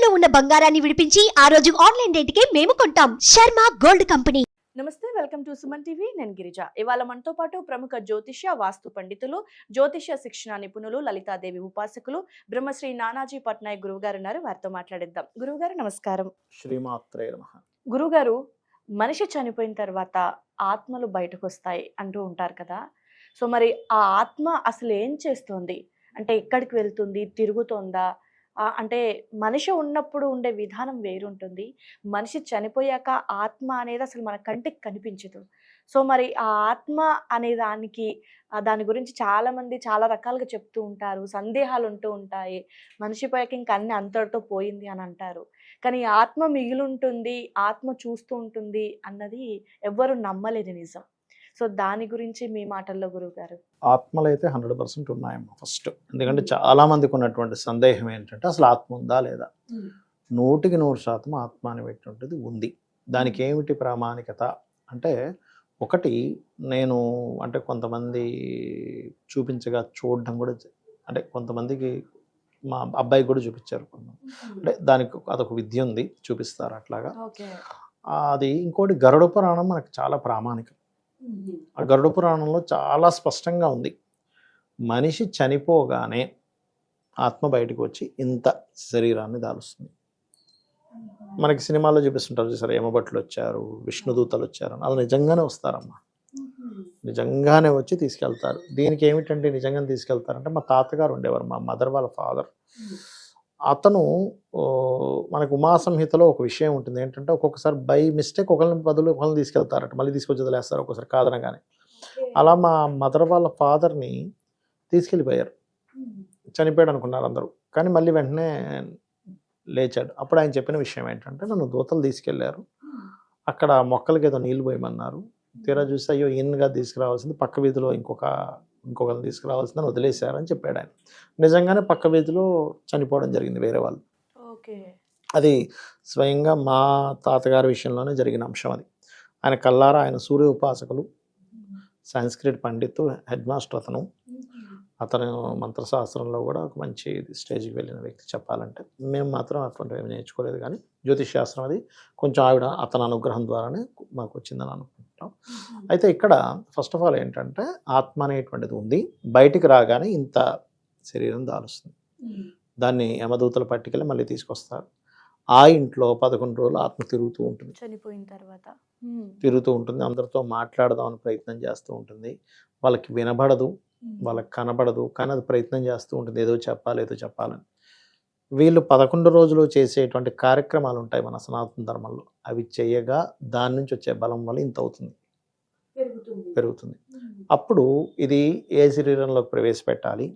ఇంట్లో ఉన్న బంగారాన్ని విడిపించి ఆ రోజు ఆన్లైన్ రేటుకే మేము కొంటాం. Sharma gold company. నమస్తే, వెల్కమ్ టు సుమన్ టీవీ. నేను గిరిజ. ఇవాళ మనతో పాటు ప్రముఖ జ్యోతిష్య వాస్తు పండితులు, జ్యోతిష్య శిక్షణ నిపుణులు, లలితాదేవి ఉపాసకులు బ్రహ్మశ్రీ నానాజీ పట్నాయక్ గురువు గారు ఉన్నారు. వారితో మాట్లాడిద్దాం. గురువు గారు నమస్కారం. శ్రీమాత్రే నమః. గురుగారు, మనిషి చనిపోయిన తర్వాత ఆత్మలు బయటకు వస్తాయి అంటూ ఉంటారు కదా. సో మరి ఆ ఆత్మ అసలు ఏం చేస్తుంది? అంటే ఎక్కడికి వెళ్తుంది? తిరుగుతోందా? అంటే మనిషి ఉన్నప్పుడు ఉండే విధానం వేరుంటుంది. మనిషి చనిపోయాక ఆత్మ అనేది అసలు మన కంటికి కనిపించదు. సో మరి ఆ ఆత్మ అనే దాని గురించి చాలామంది చాలా రకాలుగా చెప్తూ ఉంటారు. సందేహాలు ఉంటూ ఉంటాయి. మనిషి పోయాక ఇంక అన్ని అంతటితో పోయింది అని అంటారు. కానీ ఆత్మ మిగిలుంటుంది, ఆత్మ చూస్తూ ఉంటుంది అన్నది ఎవ్వరు నమ్మలేని నిజం. సో దాని గురించి మీ మాటల్లో గురువుగారు. ఆత్మలు అయితే 100% ఉన్నాయమ్మా ఫస్ట్. ఎందుకంటే చాలా మందికి ఉన్నటువంటి సందేహం ఏంటంటే అసలు ఆత్మ ఉందా లేదా. 100% ఆత్మ అనేటువంటిది ఉంది. దానికి ఏమిటి ప్రామాణికత అంటే, ఒకటి నేను అంటే కొంతమంది చూపించగా చూడడం కూడా, అంటే కొంతమందికి మా అబ్బాయికి కూడా చూపించారు. అంటే దానికి అదొక విద్య ఉంది, చూపిస్తారు అట్లాగా. అది ఇంకోటి గరుడ పురాణం మనకు చాలా ప్రామాణికం. ఆ గరుడ పురాణంలో చాలా స్పష్టంగా ఉంది, మనిషి చనిపోగానే ఆత్మ బయటకు వచ్చి ఇంత శరీరాన్ని దాలుస్తుంది. మనకి సినిమాల్లో చూపిస్తుంటారు చూసారు, యమభట్లు వచ్చారు, విష్ణుదూతలు వచ్చారు, అలా నిజంగానే వస్తారమ్మా. నిజంగానే వచ్చి తీసుకెళ్తారు. దీనికి ఏమిటంటే నిజంగానే తీసుకెళ్తారంటే, మా తాతగారు ఉండేవారు, మా మదర్ వాళ్ళ ఫాదర్. అతను మనకు ఉమా సంహితలో ఒక విషయం ఉంటుంది ఏంటంటే, ఒక్కొక్కసారి బై మిస్టేక్ ఒకరిని తీసుకెళ్తారట, మళ్ళీ తీసుకొచ్చి వదిలేస్తారు ఒక్కొక్కసారి కాదనగానే. అలా మా మదర్ వాళ్ళ ఫాదర్ని తీసుకెళ్ళిపోయారు. చనిపోయాడు అనుకున్నారు అందరూ, కానీ మళ్ళీ వెంటనే లేచాడు. అప్పుడు ఆయన చెప్పిన విషయం ఏంటంటే, నన్ను దూతలు తీసుకెళ్లారు, అక్కడ మొక్కలకి ఏదో నీళ్ళు పోయమన్నారు. తీరా చూస్తే అయ్యో ఈయనగా తీసుకురావాల్సింది పక్క వీధిలో ఇంకొకరిని తీసుకురావాల్సిందని వదిలేశారని చెప్పాడు ఆయన. నిజంగానే పక్క వీధిలో చనిపోవడం జరిగింది వేరే వాళ్ళు. అది స్వయంగా మా తాతగారి విషయంలోనే జరిగిన అంశం అది. ఆయన కల్లారా, ఆయన సూర్య ఉపాసకులు, సంస్కృత్ పండితు, హెడ్ మాస్టర్ అతను మంత్రశాస్త్రంలో కూడా ఒక మంచి స్టేజ్కి వెళ్ళిన వ్యక్తి చెప్పాలంటే. మేము మాత్రం అటువంటివి నేర్చుకోలేదు, కానీ జ్యోతిష్ శాస్త్రం అది కొంచెం అతని అనుగ్రహం ద్వారానే మాకు వచ్చిందని అనుకుంటాం. అయితే ఇక్కడ ఫస్ట్ ఆఫ్ ఆల్ ఏంటంటే, ఆత్మ అనేటువంటిది ఉంది, బయటికి రాగానే ఇంత శరీరం దాలుస్తుంది. దాన్ని యమదూతల పట్టుకెళ్ళి మళ్ళీ తీసుకొస్తారు. ఆ ఇంట్లో 11 రోజులు ఆత్మ తిరుగుతూ ఉంటుంది, చనిపోయిన తర్వాత తిరుగుతూ ఉంటుంది. అందరితో మాట్లాడదామని ప్రయత్నం చేస్తూ ఉంటుంది. వాళ్ళకి వినబడదు, వాళ్ళకి కనబడదు, కానీ అది ప్రయత్నం చేస్తూ ఉంటుంది, ఏదో చెప్పాలని. వీళ్ళు 11 రోజులు చేసేటువంటి కార్యక్రమాలు ఉంటాయి మన సనాతన ధర్మంలో. అవి చేయగా దాని నుంచి వచ్చే బలం వల్ల ఇంత అవుతుంది, పెరుగుతుంది. అప్పుడు ఇది ఏ శరీరంలోకి ప్రవేశపెట్టాలి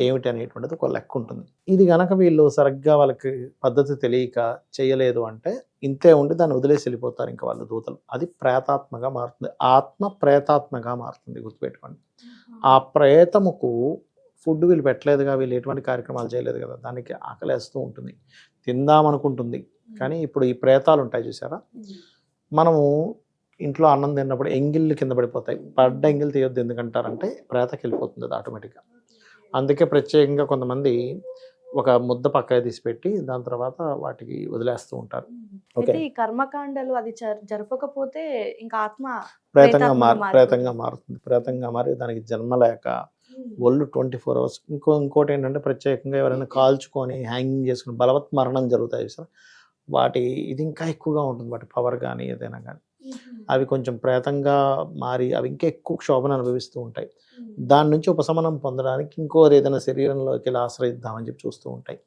ఏమిటి అనేటువంటిది ఒక లెక్క ఉంటుంది. ఇది గనక వీళ్ళు సరిగ్గా వాళ్ళకి పద్ధతి తెలియక చేయలేదు అంటే ఇంతే ఉండి దాన్ని వదిలేసి వెళ్ళిపోతారు ఇంకా వాళ్ళు దూతలు. అది ప్రేతాత్మగా మారుతుంది, ఆత్మ ప్రేతాత్మగా మారుతుంది, గుర్తుపెట్టుకోండి. ఆ ప్రేతముకు ఫుడ్ వీళ్ళు పెట్టలేదుగా, వీళ్ళు ఎటువంటి కార్యక్రమాలు చేయలేదు కదా, దానికి ఆకలేస్తూ ఉంటుంది, తిందామనుకుంటుంది. కానీ ఇప్పుడు ఈ ప్రేతాలు ఉంటాయి చూసారా, మనము ఇంట్లో అన్నం తిన్నప్పుడు ఎంగిళ్ళు కింద పడిపోతాయి. పడ్డ ఎంగిల్ తీయొద్దు, ఎందుకంటారంటే ప్రేతకి వెళ్ళిపోతుంది అది ఆటోమేటిక్గా. అందుకే ప్రత్యేకంగా కొంతమంది ఒక ముద్ద పక్క తీసి పెట్టి దాని తర్వాత వాటికి వదిలేస్తూ ఉంటారు. ఈ కర్మకాండలు అది జరపకపోతే ఇంకా ఆత్మ ప్రేతంగా మారుతుంది. ప్రేతంగా మారి దానికి జన్మ లేక ఒళ్ళు 24 hours. ఇంకోటి ఏంటంటే, ప్రత్యేకంగా ఎవరైనా కాల్చుకొని హ్యాంగింగ్ చేసుకుని బలవత్ మరణం జరుగుతాయి సార్, వాటి ఇది ఇంకా ఎక్కువగా ఉంటుంది, వాటి పవర్ కానీ ఏదైనా కానీ. అవి కొంచెం ప్రేతంగా మారి అవి ఇంకా ఎక్కువ క్షోభను అనుభవిస్తూ ఉంటాయి. దాని నుంచి ఉపశమనం పొందడానికి ఇంకోరు ఏదైనా శరీరంలోకి వెళ్ళి ఆశ్రయిద్దామని చెప్పి చూస్తూ ఉంటాయి.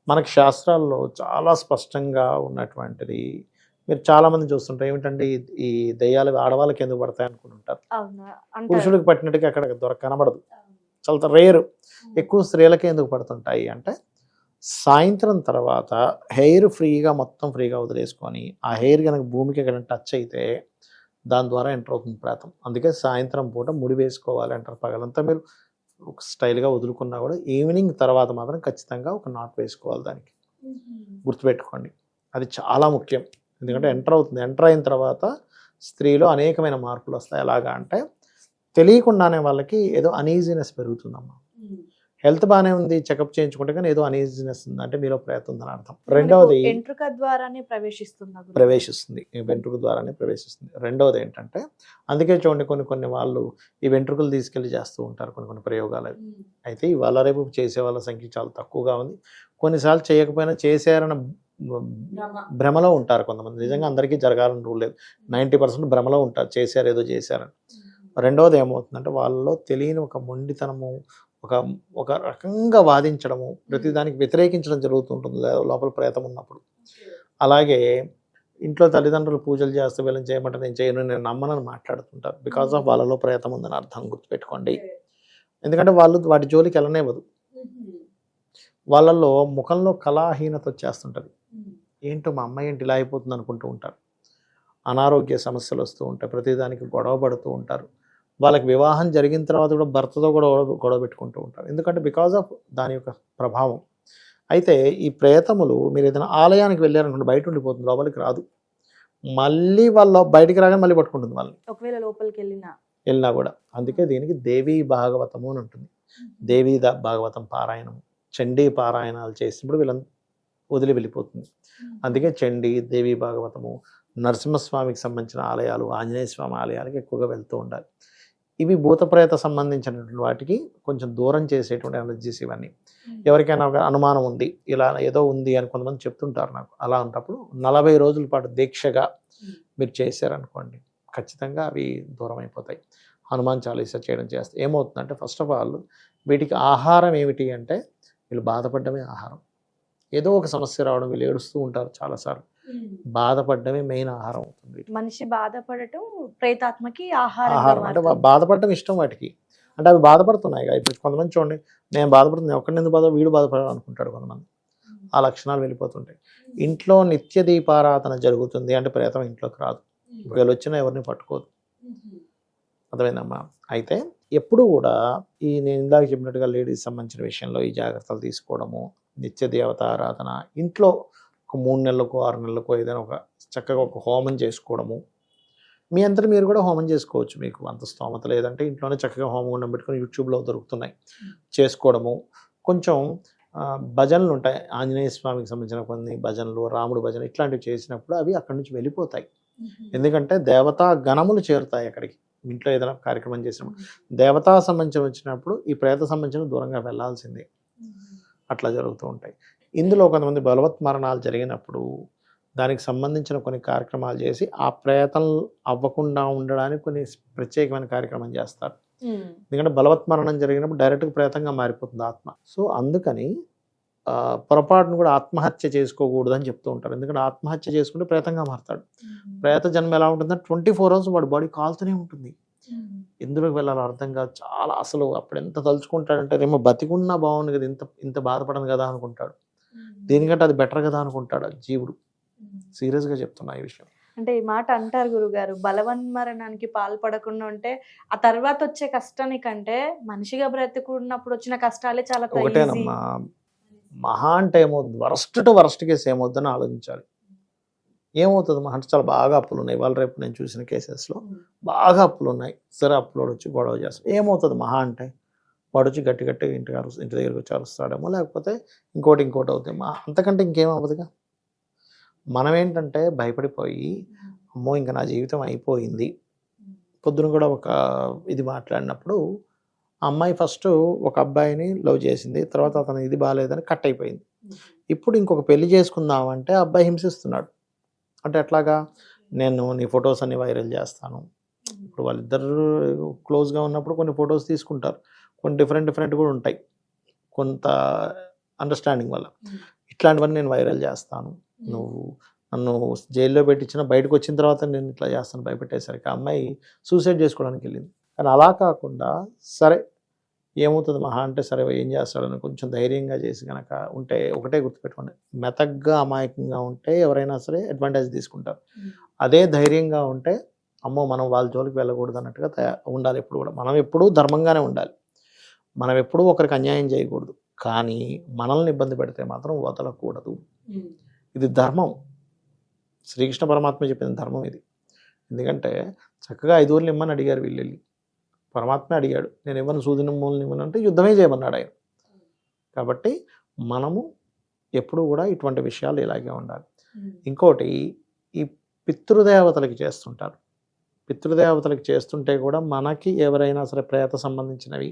మనకి శాస్త్రాల్లో చాలా స్పష్టంగా ఉన్నటువంటిది మీరు చాలా మంది చూస్తుంటారు. ఏమిటంటే, ఈ దయ్యాలు ఆడవాళ్ళకి ఎందుకు పడతాయి అనుకుంటుంటారు, పురుషులకు పట్టినట్టుగా అక్కడ కనబడదు, చాలా రేరు. ఎక్కువ స్త్రీలకే ఎందుకు పడుతుంటాయి అంటే, సాయంత్రం తర్వాత హెయిర్ మొత్తం ఫ్రీగా వదిలేసుకొని ఆ హెయిర్ కనుక భూమికి ఎక్కడ టచ్ అయితే దాని ద్వారా ఎంటర్ అవుతుంది ప్రేతం. అందుకే సాయంత్రం పూట ముడి వేసుకోవాలి అంటారు. పగలంతా మీరు ఒక స్టైల్గా వదులుకున్నా కూడా ఈవినింగ్ తర్వాత మాత్రం ఖచ్చితంగా ఒక నాట్ వేసుకోవాలి. దానికి గుర్తుపెట్టుకోండి, అది చాలా ముఖ్యం. ఎందుకంటే ఎంటర్ అయిన తర్వాత స్త్రీలో అనేకమైన మార్పులు వస్తాయి. ఎలాగా అంటే, తెలియకుండానే వాళ్ళకి ఏదో అనీజీనెస్ పెరుగుతుందమ్మా. హెల్త్ బాగానే ఉంది, చెకప్ చేయించుకుంటే కానీ ఏదో అనీజినెస్ ఉంది అంటే మీలో ప్రేతం ఉందని అర్థం. రెండవది ఎంట్రుక ద్వారానే ప్రవేశిస్తుంది. ప్రవేశిస్తుంది, ఈ వెంట్రుక ద్వారానే ప్రవేశిస్తుంది. రెండవది ఏంటంటే అందుకే చూడండి కొన్ని వాళ్ళు ఈ వెంట్రుకలు తీసుకెళ్లి చేస్తూ ఉంటారు కొన్ని ప్రయోగాలు. అయితే ఇవాళ రేపు చేసే వాళ్ళ సంఖ్య చాలా తక్కువగా ఉంది. కొన్నిసార్లు చేయకపోయినా చేశారన్న భ్రమలో ఉంటారు కొంతమంది. నిజంగా అందరికీ జరగాలని రూల్ లేదు. 90% భ్రమలో ఉంటారు, చేశారు ఏదో చేశారని. రెండవది ఏమవుతుందంటే వాళ్ళలో తెలియని ఒక మొండితనము, ఒక రకంగా వాదించడము, ప్రతిదానికి వ్యతిరేకించడం జరుగుతుంటుంది లోపల ప్రేతం ఉన్నప్పుడు. అలాగే ఇంట్లో తల్లిదండ్రులు పూజలు చేస్తే వీళ్ళని చేయమంటే నేను చేయను, నేను నమ్మనని మాట్లాడుతుంటారు. బికాస్ ఆఫ్ వాళ్ళలో ప్రేతం ఉందని అర్థం, గుర్తుపెట్టుకోండి. ఎందుకంటే వాళ్ళు వాటి జోలికి వెళ్ళనివ్వదు. వాళ్ళల్లో ముఖంలో కళాహీనత వచ్చేస్తుంటుంది. ఏంటో మా అమ్మాయి ఏంటి ఇలా అయిపోతుంది అనుకుంటూ ఉంటారు. అనారోగ్య సమస్యలు వస్తూ ఉంటాయి, ప్రతిదానికి గొడవ పడుతూ ఉంటారు. వాళ్ళకి వివాహం జరిగిన తర్వాత కూడా భర్తతో కూడా గొడవ పెట్టుకుంటూ ఉంటారు. ఎందుకంటే బికాజ్ ఆఫ్ దాని యొక్క ప్రభావం. అయితే ఈ ప్రేతములు మీరు ఏదైనా ఆలయానికి వెళ్ళారనుకోండి, బయట ఉండిపోతుంది, లోపలికి రాదు. మళ్ళీ వాళ్ళు బయటికి రాగానే మళ్ళీ పట్టుకుంటుంది వాళ్ళని, ఒకవేళ లోపలికి వెళ్ళినా కూడా. అందుకే దీనికి దేవీ భాగవతము అని ఉంటుంది. దేవీ భాగవతం పారాయణము, చండీ పారాయణాలు చేసినప్పుడు వీళ్ళని వదిలి వెళ్ళిపోతుంది. అందుకే చండీ, దేవీ భాగవతము, నరసింహస్వామికి సంబంధించిన ఆలయాలు, ఆంజనేయ స్వామి ఆలయాలకి ఎక్కువగా వెళ్తూ ఉండాలి. ఇవి భూతప్రేత సంబంధించినటువంటి వాటికి కొంచెం దూరం చేసేటువంటి ఎనర్జీస్ ఇవన్నీ. ఎవరికైనా ఒక అనుమానం ఉంది, ఇలా ఏదో ఉంది అని కొంతమంది చెప్తుంటారు నాకు. అలా ఉన్నప్పుడు 40 రోజుల పాటు దీక్షగా మీరు చేశారనుకోండి, ఖచ్చితంగా అవి దూరం అయిపోతాయి. హనుమాన్ చాలీసా చేయడం చేస్తే ఏమవుతుందంటే, ఫస్ట్ ఆఫ్ ఆల్ వీటికి ఆహారం ఏమిటి అంటే, వీళ్ళు బాధపడ్డమే ఆహారం. ఏదో ఒక సమస్య రావడం, వీళ్ళు ఏడుస్తూ ఉంటారు చాలాసార్లు. బాధపడమే మెయిన్ ఆహారం అవుతుంది. మనిషి బాధపడటం ప్రేతాత్మకి ఆహారం అంటే బాధపడటం ఇష్టం వాటికి. అంటే అవి బాధపడుతున్నాయి. ఇప్పుడు కొంతమంది చూడండి, నేను బాధపడుతున్నాను, ఒక్కడిని ఎందుకు వీడు బాధపడాలి అనుకుంటాడు కొంతమంది. ఆ లక్షణాలు వెళ్ళిపోతుంటాయి. ఇంట్లో నిత్య దీపారాధన జరుగుతుంది అంటే ప్రేతం ఇంట్లోకి రాదు, వీళ్ళు వచ్చినా ఎవరిని పట్టుకోదు. అర్థమైందమ్మా? అయితే ఎప్పుడు కూడా ఈ నేను ఇందాక చెప్పినట్టుగా లేడీస్ సంబంధించిన విషయంలో ఈ జాగ్రత్తలు తీసుకోవడము, నిత్య దేవతారాధన, ఇంట్లో ఒక 3 నెలలకు 6 నెలలకు ఏదైనా ఒక చక్కగా ఒక హోమం చేసుకోవడము. మీ అంతటి మీరు కూడా హోమం చేసుకోవచ్చు, మీకు అంత స్తోమత లేదంటే ఇంట్లోనే చక్కగా హోమగుండం పెట్టుకొని యూట్యూబ్లో దొరుకుతున్నాయి, చేసుకోవడము. కొంచెం భజనలు ఉంటాయి, ఆంజనేయ స్వామికి సంబంధించిన కొన్ని భజనలు, రాముడు భజన, ఇట్లాంటివి చేసినప్పుడు అవి అక్కడి నుంచి వెళ్ళిపోతాయి. ఎందుకంటే దేవతా గణములు చేరుతాయి అక్కడికి. ఇంట్లో ఏదైనా కార్యక్రమం చేసినప్పుడు దేవతా సంబంధించి వచ్చినప్పుడు ఈ ప్రేత సంబంధించిన దూరంగా వెళ్ళాల్సిందే. అట్లా జరుగుతూ ఉంటాయి. ఇందులో కొంతమంది బలవత్ మరణాలు జరిగినప్పుడు దానికి సంబంధించిన కొన్ని కార్యక్రమాలు చేసి ఆ ప్రేతం అవ్వకుండా ఉండడానికి కొన్ని ప్రత్యేకమైన కార్యక్రమం చేస్తారు. ఎందుకంటే బలవత్ మరణం జరిగినప్పుడు డైరెక్ట్గా ప్రేతంగా మారిపోతుంది ఆత్మ. సో అందుకని పొరపాటును కూడా ఆత్మహత్య చేసుకోకూడదు అని చెప్తూ ఉంటారు. ఎందుకంటే ఆత్మహత్య చేసుకుంటే ప్రేతంగా మారుతాడు. ప్రేత జన్మ ఎలా ఉంటుందంటే 24 hours వాడి బాడీ కాలుతూనే ఉంటుంది. ఎందులోకి వెళ్ళాలో అర్థం కాదు. చాలా అసలు అప్పుడు ఎంత తలుచుకుంటాడంటే, ఏమో బతికున్నా బాగుంది కదా, ఇంత బాధపడను కదా అనుకుంటాడు. దీనికంటే అది బెటర్ కదా అనుకుంటాడు జీవుడు. సీరియస్గా చెప్తున్నా ఈ విషయం. అంటే ఈ మాట అంటారు గురుగారు, బలవన్మరణానికి పాల్పడకుండా ఉంటే ఆ తర్వాత వచ్చే కష్టానికంటే మనిషిగా బ్రతుకున్నప్పుడు వచ్చిన కష్టాలే చాలా ఒకటేనమ్మా. మహా అంటే ఏమవుతుంది, వరస్ట్ టు వరస్ట్ కేసు ఏమవుతుందని ఆలోచించాలి. ఏమవుతుంది మహా అంటే చాలా బాగా అప్పులు ఉన్నాయి. వాళ్ళ రేపు నేను చూసిన కేసెస్లో బాగా అప్పులు ఉన్నాయి. సరే అప్పులోడు వచ్చి గొడవ చేస్తాడు. ఏమవుతుంది మహా అంటే వాడు వచ్చి గట్టిగా ఇంటి దగ్గరికి వచ్చి అరుస్తాడేమో, లేకపోతే ఇంకోటి అవుతుంది. అంతకంటే ఇంకేం అవ్వదుగా. మనం ఏంటంటే భయపడిపోయి, అమ్మో ఇంకా నా జీవితం అయిపోయింది. పొద్దున కూడా ఒక ఇది మాట్లాడినప్పుడు, అమ్మాయి ఫస్ట్ ఒక అబ్బాయిని లవ్ చేసింది, తర్వాత అతను ఇది బాగాలేదని కట్ అయిపోయింది. ఇప్పుడు ఇంకొక పెళ్లి చేసుకుందామంటే అబ్బాయి హింసిస్తున్నాడు. అంటే ఎట్లాగా, నేను నీ ఫొటోస్ అన్ని వైరల్ చేస్తాను. ఇప్పుడు వాళ్ళిద్దరు క్లోజ్గా ఉన్నప్పుడు కొన్ని ఫొటోస్ తీసుకుంటారు, కొన్ని డిఫరెంట్ కూడా ఉంటాయి, కొంత అండర్స్టాండింగ్ వల్ల. ఇట్లాంటివన్నీ నేను వైరల్ చేస్తాను, నువ్వు నన్ను జైల్లో పెట్టించిన, బయటకు వచ్చిన తర్వాత నేను ఇట్లా చేస్తాను భయపెట్టేసరికి ఆ అమ్మాయి సూసైడ్ చేసుకోవడానికి వెళ్ళింది. కానీ అలా కాకుండా సరే ఏమవుతుంది మహా అంటే సరే ఏం చేస్తాడని కొంచెం ధైర్యంగా చేసి కనుక ఉంటే, ఒకటే గుర్తుపెట్టుకోండి, మెతగ్గా అమాయకంగా ఉంటే ఎవరైనా సరే అడ్వాంటేజ్ తీసుకుంటారు. అదే ధైర్యంగా ఉంటే అమ్మో మనం వాళ్ళ జోలికి వెళ్ళకూడదు అన్నట్టుగా ఉండాలి. ఎప్పుడు కూడా మనం ఎప్పుడూ ధర్మంగానే ఉండాలి. మనం ఎప్పుడూ ఒకరికి అన్యాయం చేయకూడదు. కానీ మనల్ని ఇబ్బంది పెడితే మాత్రం వదలకూడదు. ఇది ధర్మం. శ్రీకృష్ణ పరమాత్మ చెప్పిన ధర్మం ఇది. ఎందుకంటే చక్కగా 5 ఊర్లు ఇమ్మని అడిగారు వీళ్ళు వెళ్ళి. పరమాత్మ అడిగాడు, నేను ఇవ్వను, సూదిని మూలని ఇవ్వను అంటే యుద్ధమే చేయమన్నాడు ఆయన. కాబట్టి మనము ఎప్పుడు కూడా ఇటువంటి విషయాలు ఇలాగే ఉండాలి. ఇంకోటి, ఈ పితృదేవతలకి చేస్తుంటారు. పితృదేవతలకి చేస్తుంటే కూడా మనకి ఎవరైనా సరే ప్రేత సంబంధించినవి,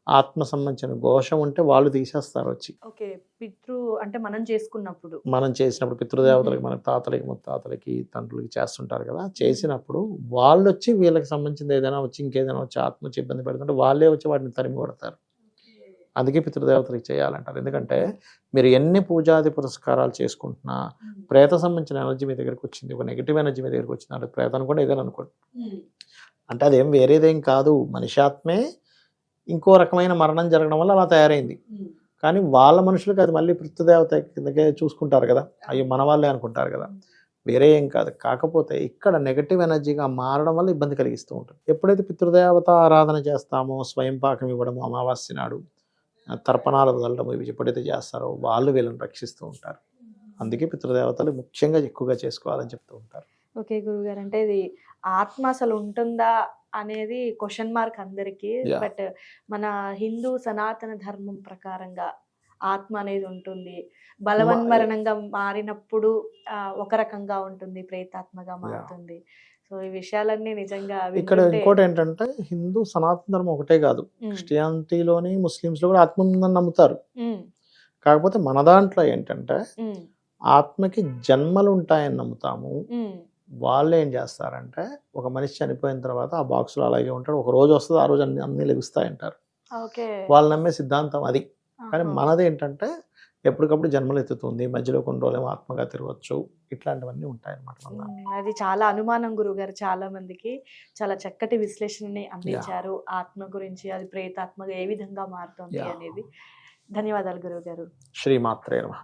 ఆత్మ సంబంధించిన ఘోషం ఉంటే వాళ్ళు తీసేస్తారు వచ్చి. ఓకే, పితృ అంటే మనం చేసుకున్నప్పుడు మనం చేసినప్పుడు పితృదేవతలకి, మన తాతలకి, ముత్తాతలకి, తండ్రులకి చేస్తుంటారు కదా, చేసినప్పుడు వాళ్ళు వచ్చి వీళ్ళకి సంబంధించింది ఏదైనా వచ్చి ఇంకేదైనా వచ్చి ఆత్మ వచ్చి ఇబ్బంది పెడుతుంటే వాళ్ళే వచ్చి వాటిని తరిమి కొడతారు. అందుకే పితృదేవతలకి చేయాలంటారు. ఎందుకంటే మీరు ఎన్ని పూజాది పురస్కారాలు చేసుకుంటున్నా ప్రేత సంబంధించిన ఎనర్జీ మీ దగ్గరికి వచ్చింది, ఒక నెగిటివ్ ఎనర్జీ మీ దగ్గరికి వచ్చింది అంటే ప్రేత అనుకోండి, ఏదైనా అనుకోండి, అంటే అదేం వేరేదేం కాదు, మనిషాత్మే ఇంకో రకమైన మరణం జరగడం వల్ల అలా తయారైంది. కానీ వాళ్ళ మనుషులకు అది మళ్ళీ పితృదేవత కిందకే చూసుకుంటారు కదా, అయ్యో మన వాళ్ళే అనుకుంటారు కదా, వేరే ఏం కాదు. కాకపోతే ఇక్కడ నెగటివ్ ఎనర్జీగా మారడం వల్ల ఇబ్బంది కలిగిస్తూ ఉంటుంది. ఎప్పుడైతే పితృదేవత ఆరాధన చేస్తామో, స్వయం పాకం ఇవ్వడము, అమావాస్య నాడు తర్పణాలు వదలడం, ఇవి ఎప్పుడైతే చేస్తారో వాళ్ళు వీళ్ళని రక్షిస్తూ ఉంటారు. అందుకే పితృదేవతలు ముఖ్యంగా ఎక్కువగా చేసుకోవాలని చెప్తూ ఉంటారు. ఓకే గురుగారు, అంటే ఇది ఆత్మ అసలు ఉంటుందా అనేది క్వశ్చన్ మార్క్ అందరికీ. Yeah. బట్ మన హిందూ సనాతన ధర్మం ప్రకారంగా ఆత్మ అనేది ఉంటుంది. బలవన్మరణంగా మారినప్పుడు ఒక రకంగా ఉంటుంది, ప్రేతాత్మగా మారుతుంది. సో ఈ విషయాలన్నీ నిజంగా ఇక్కడ వింటుంటే- ఇంకోటి ఏంటంటే హిందూ సనాతన ధర్మం ఒకటే కాదు, క్రిస్టియానిటీలోని ముస్లిమ్స్లో కూడా ఆత్మ ఉందని నమ్ముతారు. ఉమ్, కాకపోతే మన దాంట్లో ఏంటంటే ఉమ్, ఆత్మకి జన్మలు ఉంటాయని నమ్ముతాము. ఉమ్, వాళ్ళు ఏం చేస్తారంటే ఒక మనిషి చనిపోయిన తర్వాత ఆ బాక్స్లో అలాగే ఉంటాడు, ఒక రోజు వస్తుంది, ఆ రోజు అన్ని లభిస్తాయంటారు. ఓకే. వాళ్ళు నమ్మే సిద్ధాంతం అది. కానీ ఆహా. మనది ఏంటంటే ఎప్పటికప్పుడు జన్మలు ఎత్తుతుంది, మధ్యలో కొన్ని రోజులేమో ఆత్మగా తిరగచ్చు, ఇట్లాంటివన్నీ ఉంటాయన్నమాట మన దాంట్లో. అది చాలా అనుమానం గురుగారు, చాలా మందికి. చాలా చక్కటి విశ్లేషణని అందించారు ఆత్మ గురించి, అది ప్రేతాత్మగా ఏ విధంగా మారుతుంది Yeah. అనేది. ధన్యవాదాలు గురువు గారు. శ్రీమాత్రే నమః.